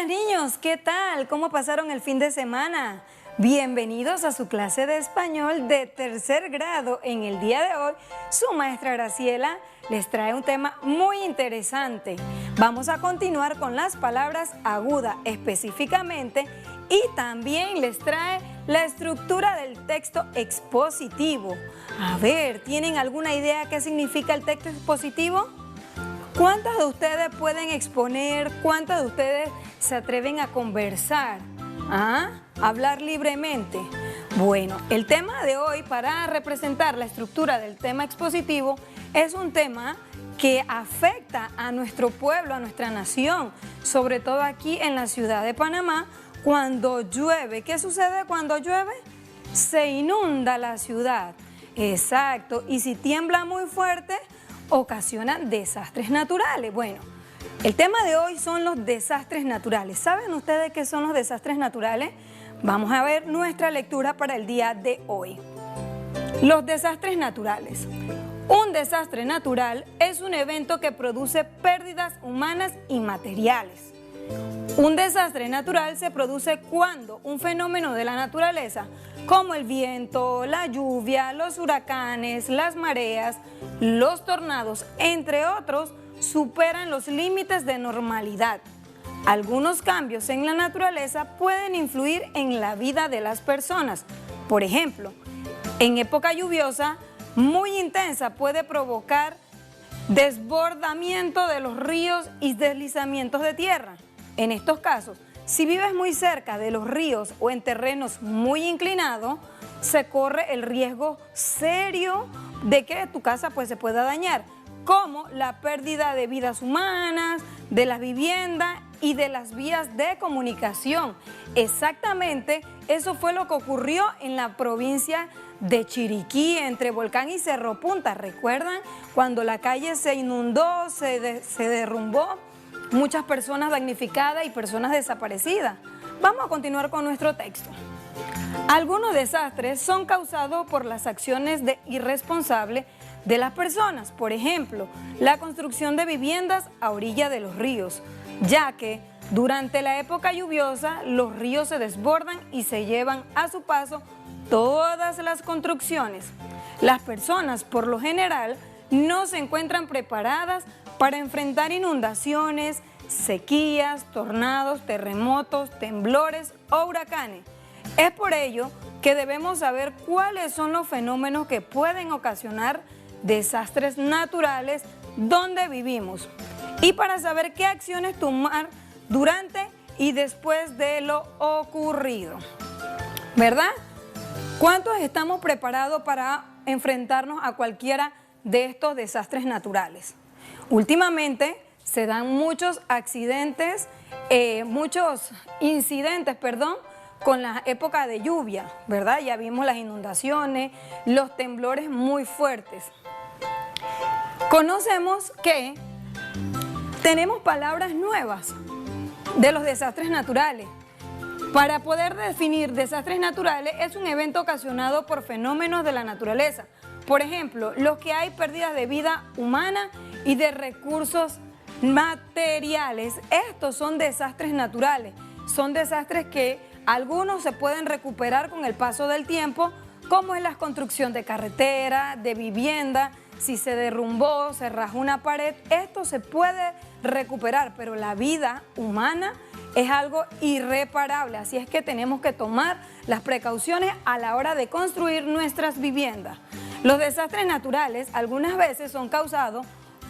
días, niños, ¿qué tal? ¿Cómo pasaron el fin de semana? Bienvenidos a su clase de español de tercer grado. En el día de hoy, su maestra Graciela les trae un tema muy interesante. Vamos a continuar con las palabras agudas específicamente y también les trae la estructura del texto expositivo. A ver, ¿tienen alguna idea qué significa el texto expositivo? ¿Cuántos de ustedes pueden exponer? ¿Cuántos de ustedes se atreven a conversar? Hablar libremente. Bueno, el tema de hoy para representar la estructura del tema expositivo es un tema que afecta a nuestro pueblo, a nuestra nación, sobre todo aquí en la ciudad de Panamá, cuando llueve. ¿Qué sucede cuando llueve? Se inunda la ciudad. Exacto. Y si tiembla muy fuerte, ocasionan desastres naturales. Bueno, el tema de hoy son los desastres naturales. ¿Saben ustedes qué son los desastres naturales? Vamos a ver nuestra lectura para el día de hoy. Los desastres naturales. Un desastre natural es un evento que produce pérdidas humanas y materiales. Un desastre natural se produce cuando un fenómeno de la naturaleza, como el viento, la lluvia, los huracanes, las mareas, los tornados, entre otros, superan los límites de normalidad. Algunos cambios en la naturaleza pueden influir en la vida de las personas. Por ejemplo, en época lluviosa muy intensa puede provocar desbordamiento de los ríos y deslizamientos de tierra. En estos casos, si vives muy cerca de los ríos o en terrenos muy inclinados, se corre el riesgo serio de que tu casa se pueda dañar, como la pérdida de vidas humanas, de las viviendas y de las vías de comunicación. Exactamente, eso fue lo que ocurrió en la provincia de Chiriquí, entre Volcán y Cerro Punta. ¿Recuerdan cuando la calle se inundó, se derrumbó? Muchas personas damnificadas y personas desaparecidas. Vamos a continuar con nuestro texto. Algunos desastres son causados por las acciones irresponsables de las personas. Por ejemplo, la construcción de viviendas a orilla de los ríos, ya que durante la época lluviosa los ríos se desbordan y se llevan a su paso todas las construcciones. Las personas, por lo general, no se encuentran preparadas para enfrentar inundaciones, sequías, tornados, terremotos, temblores o huracanes. Es por ello que debemos saber cuáles son los fenómenos que pueden ocasionar desastres naturales donde vivimos y para saber qué acciones tomar durante y después de lo ocurrido. ¿Verdad? ¿Cuántos estamos preparados para enfrentarnos a cualquiera de estos desastres naturales? Últimamente se dan muchos accidentes, muchos incidentes, con la época de lluvia, ¿verdad? Ya vimos las inundaciones, los temblores muy fuertes. Conocemos que tenemos palabras nuevas de los desastres naturales. Para poder definir desastres naturales es un evento ocasionado por fenómenos de la naturaleza. Por ejemplo, los que hay pérdidas de vida humana y de recursos materiales. Estos son desastres naturales. Son desastres que algunos se pueden recuperar con el paso del tiempo, como es la construcción de carretera, de vivienda. Si se derrumbó, se rajó una pared, esto se puede recuperar, pero la vida humana es algo irreparable. Así es que tenemos que tomar las precauciones a la hora de construir nuestras viviendas. Los desastres naturales algunas veces son causados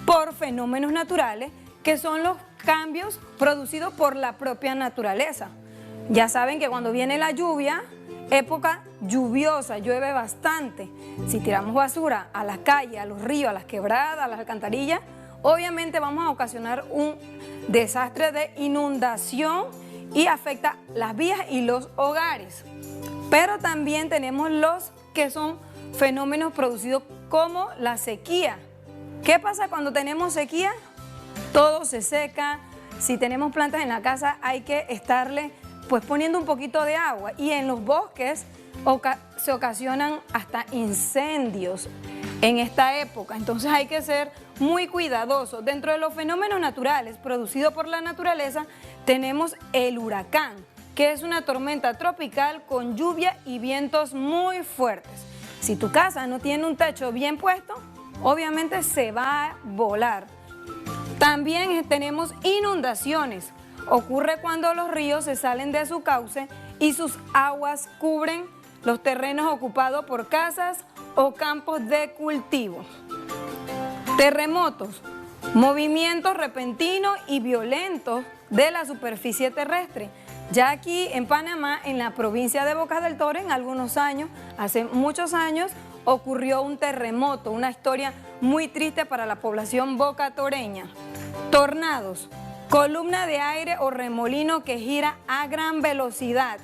por fenómenos naturales que son los cambios producidos por la propia naturaleza. Ya saben que cuando viene la lluvia, época lluviosa, llueve bastante. Si tiramos basura a las calles, a los ríos, a las quebradas, a las alcantarillas, obviamente vamos a ocasionar un desastre de inundación y afecta las vías y los hogares. Pero también tenemos los que son fenómenos producidos como la sequía. ¿Qué pasa cuando tenemos sequía? Todo se seca. Si tenemos plantas en la casa hay que estarle poniendo un poquito de agua, y en los bosques se ocasionan hasta incendios en esta época. Entonces hay que ser muy cuidadosos. Dentro de los fenómenos naturales producidos por la naturaleza tenemos el huracán, que es una tormenta tropical con lluvia y vientos muy fuertes. Si tu casa no tiene un techo bien puesto, obviamente se va a volar. También tenemos inundaciones. Ocurre cuando los ríos se salen de su cauce y sus aguas cubren los terrenos ocupados por casas o campos de cultivo. Terremotos, movimientos repentinos y violentos de la superficie terrestre. Ya aquí en Panamá, en la provincia de Bocas del Toro, en algunos años, hace muchos años, ocurrió un terremoto, una historia muy triste para la población bocatoreña. Tornados, columna de aire o remolino que gira a gran velocidad.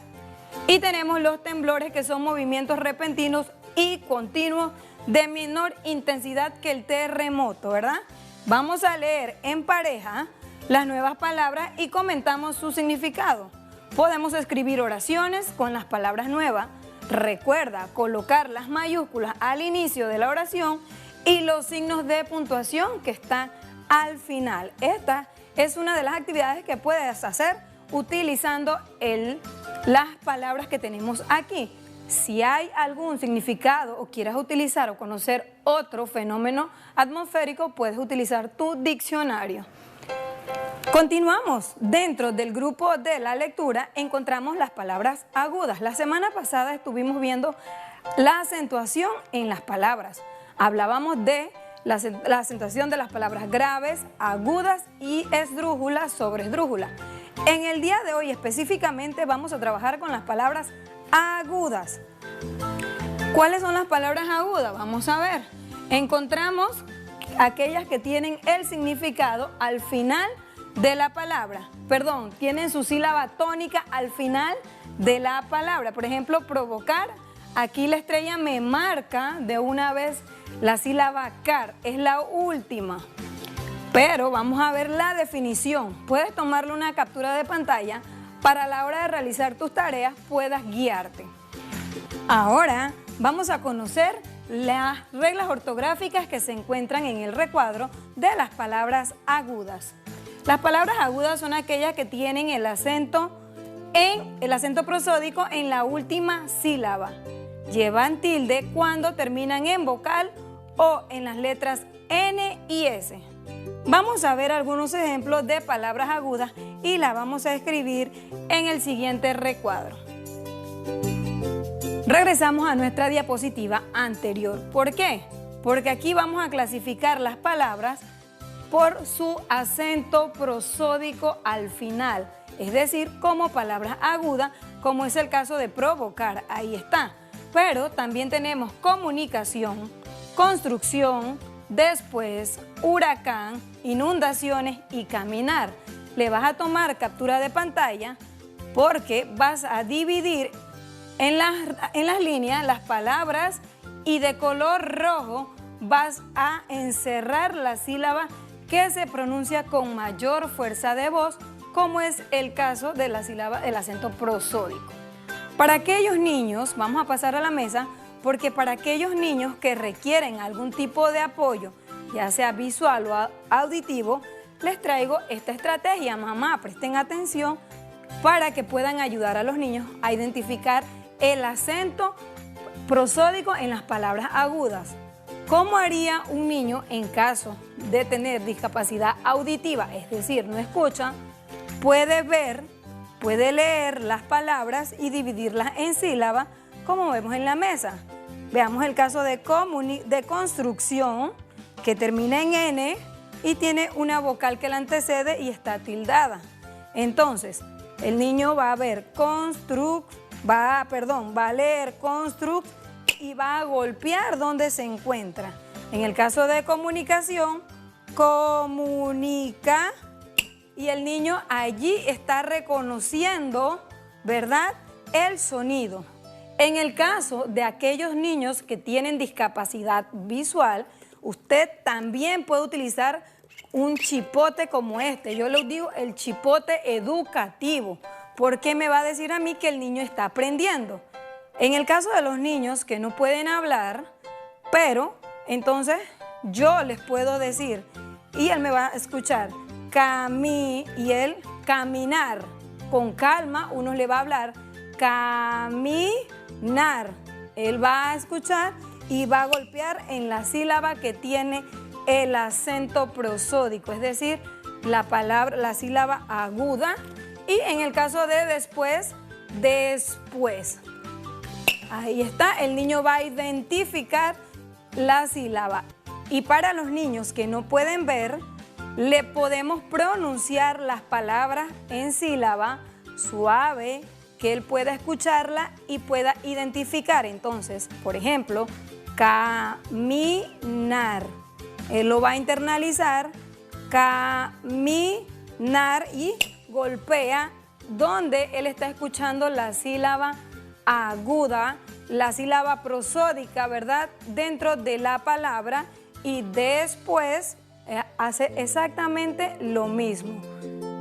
Y tenemos los temblores, que son movimientos repentinos y continuos de menor intensidad que el terremoto, ¿verdad? Vamos a leer en pareja las nuevas palabras y comentamos su significado. Podemos escribir oraciones con las palabras nuevas. Recuerda colocar las mayúsculas al inicio de la oración y los signos de puntuación que están al final. Esta es una de las actividades que puedes hacer utilizando las palabras que tenemos aquí. Si hay algún significado o quieras utilizar o conocer otro fenómeno atmosférico, puedes utilizar tu diccionario. Continuamos. Dentro del grupo de la lectura encontramos las palabras agudas. La semana pasada estuvimos viendo la acentuación en las palabras. Hablábamos de la acentuación de las palabras graves, agudas y esdrújulas sobre esdrújulas. En el día de hoy específicamente vamos a trabajar con las palabras agudas. ¿Cuáles son las palabras agudas? Vamos a ver. Encontramos aquellas que tienen el significado al final de la palabra. Perdón, tienen su sílaba tónica al final de la palabra. Por ejemplo, provocar. Aquí la estrella me marca de una vez la sílaba car, es la última. Pero vamos a ver la definición. Puedes tomarle una captura de pantalla para a la hora de realizar tus tareas puedas guiarte. Ahora vamos a conocer las reglas ortográficas que se encuentran en el recuadro de las palabras agudas. Las palabras agudas son aquellas que tienen el acento prosódico en la última sílaba. Llevan tilde cuando terminan en vocal o en las letras N y S. Vamos a ver algunos ejemplos de palabras agudas y las vamos a escribir en el siguiente recuadro. Regresamos a nuestra diapositiva anterior. ¿Por qué? Porque aquí vamos a clasificar las palabras por su acento prosódico al final, es decir, como palabras agudas, como es el caso de provocar, ahí está. Pero también tenemos comunicación, construcción, después, huracán, inundaciones y caminar. Le vas a tomar captura de pantalla porque vas a dividir en las líneas las palabras y de color rojo vas a encerrar la sílaba que se pronuncia con mayor fuerza de voz, como es el caso de la sílaba del acento prosódico. Para aquellos niños, vamos a pasar a la mesa, porque para aquellos niños que requieren algún tipo de apoyo, ya sea visual o auditivo, les traigo esta estrategia. Mamá, presten atención para que puedan ayudar a los niños a identificar el acento prosódico en las palabras agudas. ¿Cómo haría un niño en caso de tener discapacidad auditiva? Es decir, no escucha, puede ver, puede leer las palabras y dividirlas en sílabas, como vemos en la mesa. Veamos el caso de construcción, que termina en N y tiene una vocal que la antecede y está tildada. Entonces, el niño va a ver va a leer construct y va a golpear donde se encuentra. En el caso de comunicación, comunica, y el niño allí está reconociendo, ¿verdad?, el sonido. En el caso de aquellos niños que tienen discapacidad visual, usted también puede utilizar un chipote como este. Yo les digo el chipote educativo. ¿Por qué me va a decir a mí que el niño está aprendiendo? En el caso de los niños que no pueden hablar, pero entonces yo les puedo decir y él me va a escuchar y él caminar. Con calma uno le va a hablar caminar. Él va a escuchar y va a golpear en la sílaba que tiene el acento prosódico, es decir, la sílaba aguda. Y en el caso de después, después. Ahí está, el niño va a identificar la sílaba. Y para los niños que no pueden ver, le podemos pronunciar las palabras en sílaba suave, que él pueda escucharla y pueda identificar. Entonces, por ejemplo, caminar. Él lo va a internalizar, caminar, y golpea donde él está escuchando la sílaba aguda, la sílaba prosódica, ¿verdad? Dentro de la palabra, y después hace exactamente lo mismo.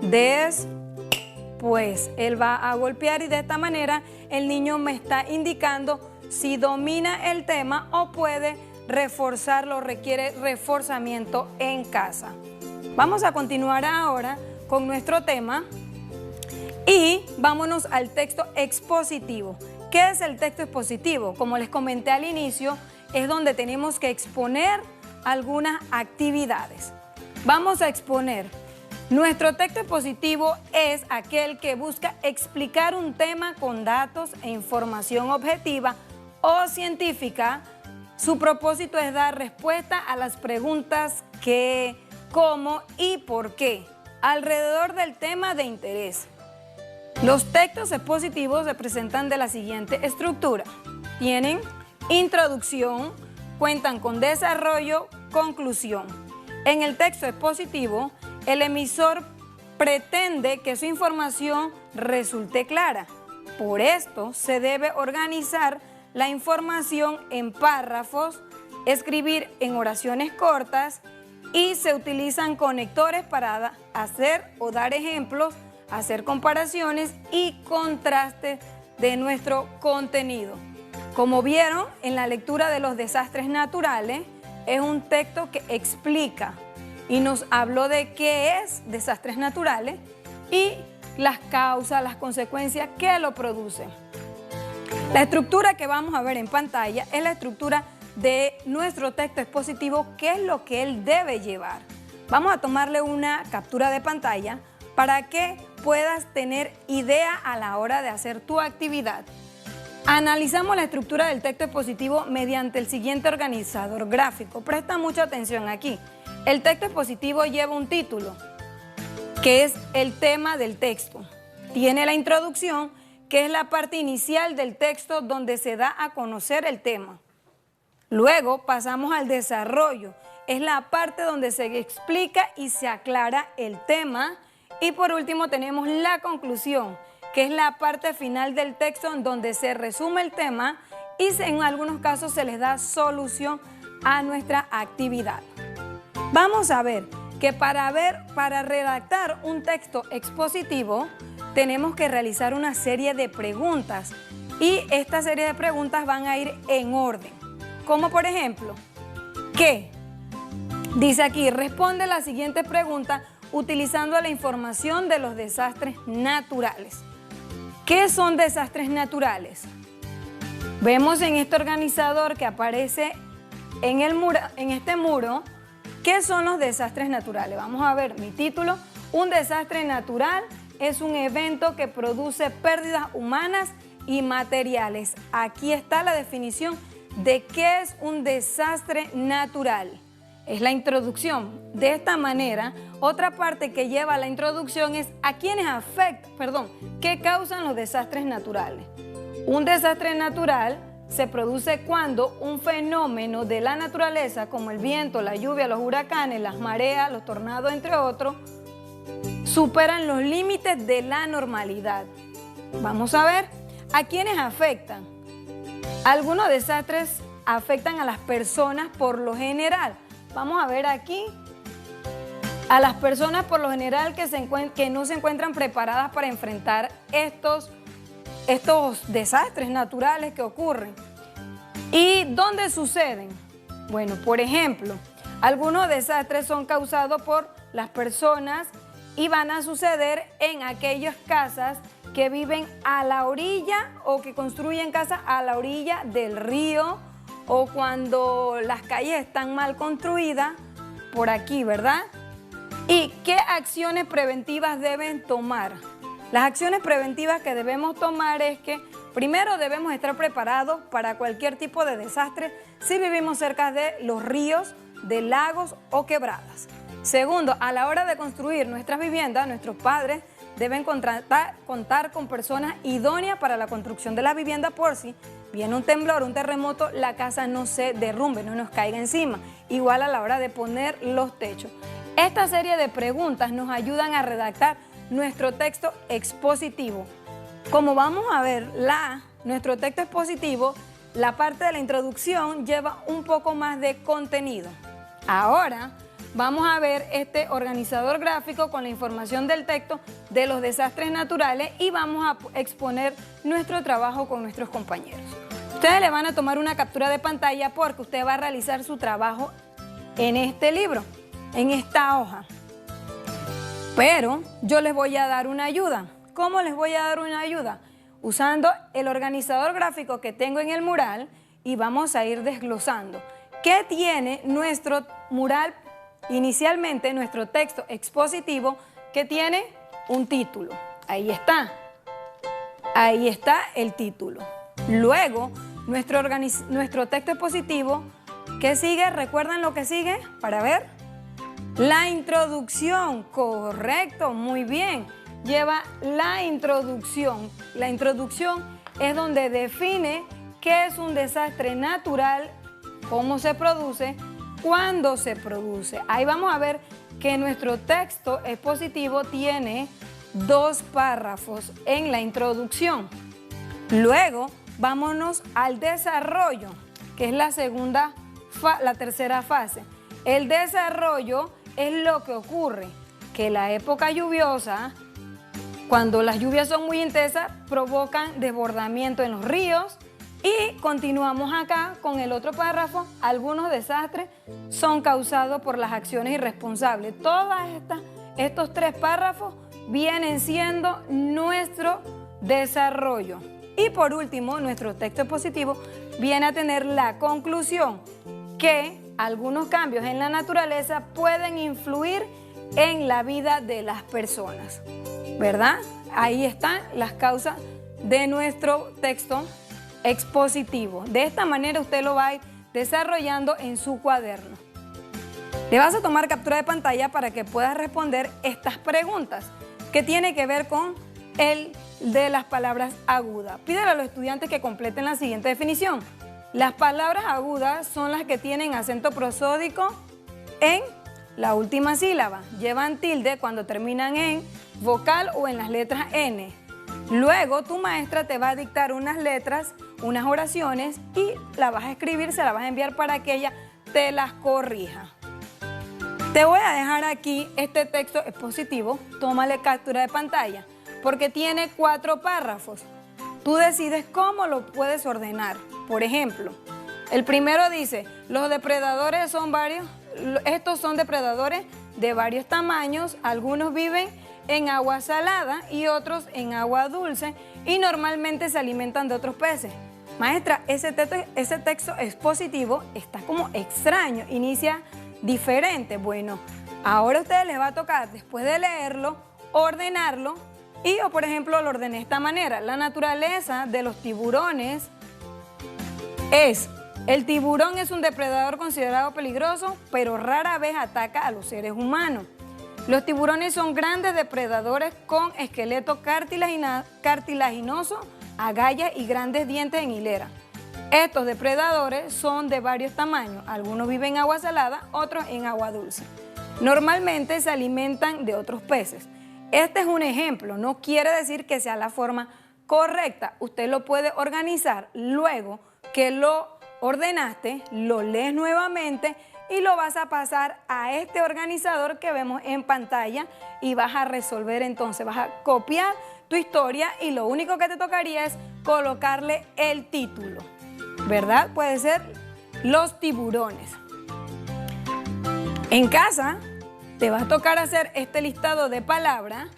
Después, él va a golpear y de esta manera el niño me está indicando si domina el tema o puede reforzarlo, requiere reforzamiento en casa. Vamos a continuar ahora con nuestro tema y vámonos al texto expositivo. ¿Qué es el texto expositivo? Como les comenté al inicio, es donde tenemos que exponer algunas actividades. Vamos a exponer. Nuestro texto expositivo es aquel que busca explicar un tema con datos e información objetiva o científica. Su propósito es dar respuesta a las preguntas qué, cómo y por qué alrededor del tema de interés. Los textos expositivos se presentan de la siguiente estructura. Tienen introducción, cuentan con desarrollo, conclusión. En el texto expositivo, el emisor pretende que su información resulte clara. Por esto, se debe organizar la información en párrafos, escribir en oraciones cortas y se utilizan conectores para hacer o dar ejemplos, hacer comparaciones y contrastes de nuestro contenido. Como vieron en la lectura de los desastres naturales, es un texto que explica y nos habló de qué es desastres naturales y las causas, las consecuencias que lo producen. La estructura que vamos a ver en pantalla es la estructura de nuestro texto expositivo, qué es lo que él debe llevar. Vamos a tomarle una captura de pantalla para que puedas tener idea a la hora de hacer tu actividad. Analizamos la estructura del texto expositivo mediante el siguiente organizador gráfico. Presta mucha atención aquí. El texto expositivo lleva un título, que es el tema del texto. Tiene la introducción, que es la parte inicial del texto donde se da a conocer el tema. Luego pasamos al desarrollo, es la parte donde se explica y se aclara el tema. Y por último tenemos la conclusión, que es la parte final del texto en donde se resume el tema y en algunos casos se les da solución a nuestra actividad. Vamos a ver que para redactar un texto expositivo tenemos que realizar una serie de preguntas y esta serie de preguntas van a ir en orden. Como por ejemplo, ¿qué? Dice aquí, responde la siguiente pregunta utilizando la información de los desastres naturales. ¿Qué son desastres naturales? Vemos en este organizador que aparece en este muro, ¿qué son los desastres naturales? Vamos a ver mi título. Un desastre natural es un evento que produce pérdidas humanas y materiales. Aquí está la definición de qué es un desastre natural. Es la introducción. De esta manera, otra parte que lleva la introducción es a quienes qué causan los desastres naturales. Un desastre natural se produce cuando un fenómeno de la naturaleza, como el viento, la lluvia, los huracanes, las mareas, los tornados, entre otros, superan los límites de la normalidad. Vamos a ver a quiénes afectan. Algunos desastres afectan a las personas por lo general. Vamos a ver aquí a las personas por lo general que no se encuentran preparadas para enfrentar estos desastres naturales que ocurren. ¿Y dónde suceden? Bueno, por ejemplo, algunos desastres son causados por las personas y van a suceder en aquellas casas que viven a la orilla o que construyen casas a la orilla del río o cuando las calles están mal construidas, por aquí, ¿verdad? ¿Y qué acciones preventivas deben tomar? Las acciones preventivas que debemos tomar es que primero debemos estar preparados para cualquier tipo de desastre si vivimos cerca de los ríos, de lagos o quebradas. Segundo, a la hora de construir nuestras viviendas, nuestros padres deben contar con personas idóneas para la construcción de la vivienda por si viene un temblor, un terremoto, la casa no se derrumbe, no nos caiga encima. Igual a la hora de poner los techos. Esta serie de preguntas nos ayudan a redactar nuestro texto expositivo. Como vamos a ver, nuestro texto expositivo, la parte de la introducción lleva un poco más de contenido. Ahora vamos a ver este organizador gráfico con la información del texto de los desastres naturales y vamos a exponer nuestro trabajo con nuestros compañeros. Ustedes le van a tomar una captura de pantalla porque usted va a realizar su trabajo en este libro, en esta hoja. Pero yo les voy a dar una ayuda. ¿Cómo les voy a dar una ayuda? Usando el organizador gráfico que tengo en el mural y vamos a ir desglosando. ¿Qué tiene nuestro mural? Inicialmente, nuestro texto expositivo que tiene un título. Ahí está. Ahí está el título. Luego, nuestro texto expositivo, ¿qué sigue? ¿Recuerdan lo que sigue? Para ver. La introducción. Correcto, muy bien. Lleva la introducción. La introducción es donde define qué es un desastre natural, cómo se produce, cuándo se produce. Ahí vamos a ver que nuestro texto expositivo tiene 2 párrafos en la introducción. Luego, vámonos al desarrollo, que es la tercera fase. El desarrollo es lo que ocurre, que la época lluviosa, cuando las lluvias son muy intensas, provocan desbordamiento en los ríos. Y continuamos acá con el otro párrafo. Algunos desastres son causados por las acciones irresponsables. Estos 3 párrafos vienen siendo nuestro desarrollo. Y por último, nuestro texto expositivo viene a tener la conclusión que algunos cambios en la naturaleza pueden influir en la vida de las personas, ¿verdad? Ahí están las causas de nuestro texto expositivo. De esta manera usted lo va a ir desarrollando en su cuaderno. Le vas a tomar captura de pantalla para que puedas responder estas preguntas que tiene que ver con el de las palabras agudas. Pídele a los estudiantes que completen la siguiente definición. Las palabras agudas son las que tienen acento prosódico en la última sílaba. Llevan tilde cuando terminan en vocal o en las letras N. Luego tu maestra te va a dictar unas letras, unas oraciones y la vas a escribir, se la vas a enviar para que ella te las corrija. Te voy a dejar aquí este texto expositivo, tómale captura de pantalla, porque tiene 4 párrafos. Tú decides cómo lo puedes ordenar. Por ejemplo, el primero dice, los depredadores son varios, estos son depredadores de varios tamaños, algunos viven en agua salada y otros en agua dulce y normalmente se alimentan de otros peces. Maestra, ese texto expositivo está como extraño, inicia diferente. Bueno, ahora a ustedes les va a tocar, después de leerlo, ordenarlo y yo, por ejemplo, lo ordené de esta manera. La naturaleza de los tiburones el tiburón es un depredador considerado peligroso, pero rara vez ataca a los seres humanos. Los tiburones son grandes depredadores con esqueleto cartilaginoso, agallas y grandes dientes en hilera. Estos depredadores son de varios tamaños, algunos viven en agua salada, otros en agua dulce. Normalmente se alimentan de otros peces. Este es un ejemplo, no quiere decir que sea la forma correcta. Usted lo puede organizar, luego que lo ordenaste, lo lees nuevamente y lo vas a pasar a este organizador que vemos en pantalla y vas a resolver entonces, vas a copiar tu historia y lo único que te tocaría es colocarle el título, ¿verdad? Puede ser los tiburones. En casa, Te va a tocar hacer este listado de palabras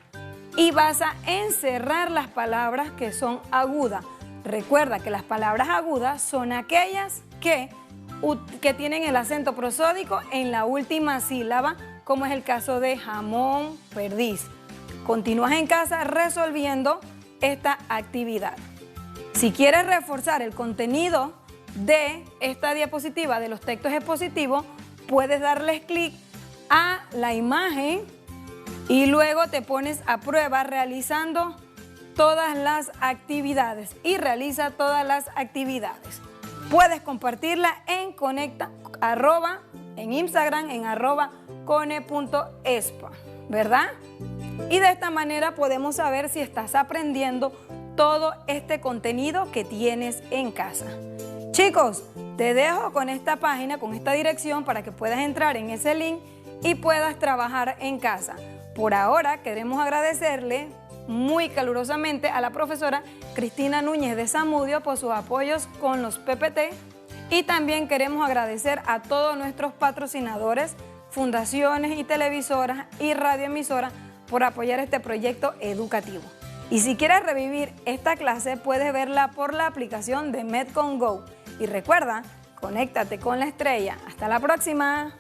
y vas a encerrar las palabras que son agudas. Recuerda que las palabras agudas son aquellas que tienen el acento prosódico en la última sílaba, como es el caso de jamón, perdiz. Continúas en casa resolviendo esta actividad. Si quieres reforzar el contenido de esta diapositiva de los textos expositivos, puedes darles clic a la imagen y luego te pones a prueba realizando todas las actividades y realiza todas las actividades. Puedes compartirla en en Instagram, en @cone.espa, ¿verdad? Y de esta manera podemos saber si estás aprendiendo todo este contenido que tienes en casa. Chicos, te dejo con esta página, con esta dirección para que puedas entrar en ese link y puedas trabajar en casa. Por ahora queremos agradecerle muy calurosamente a la profesora Cristina Núñez de Zamudio por sus apoyos con los PPT y también queremos agradecer a todos nuestros patrocinadores, fundaciones y televisoras y radioemisoras por apoyar este proyecto educativo. Y si quieres revivir esta clase, puedes verla por la aplicación de Medcom Go. Y recuerda, conéctate con la estrella. ¡Hasta la próxima!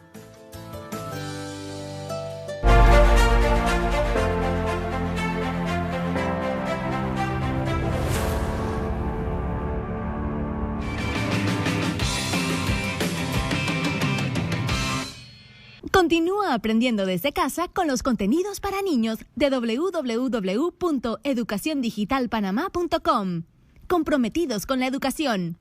Continúa aprendiendo desde casa con los contenidos para niños de www.educaciondigitalpanamá.com. Comprometidos con la educación.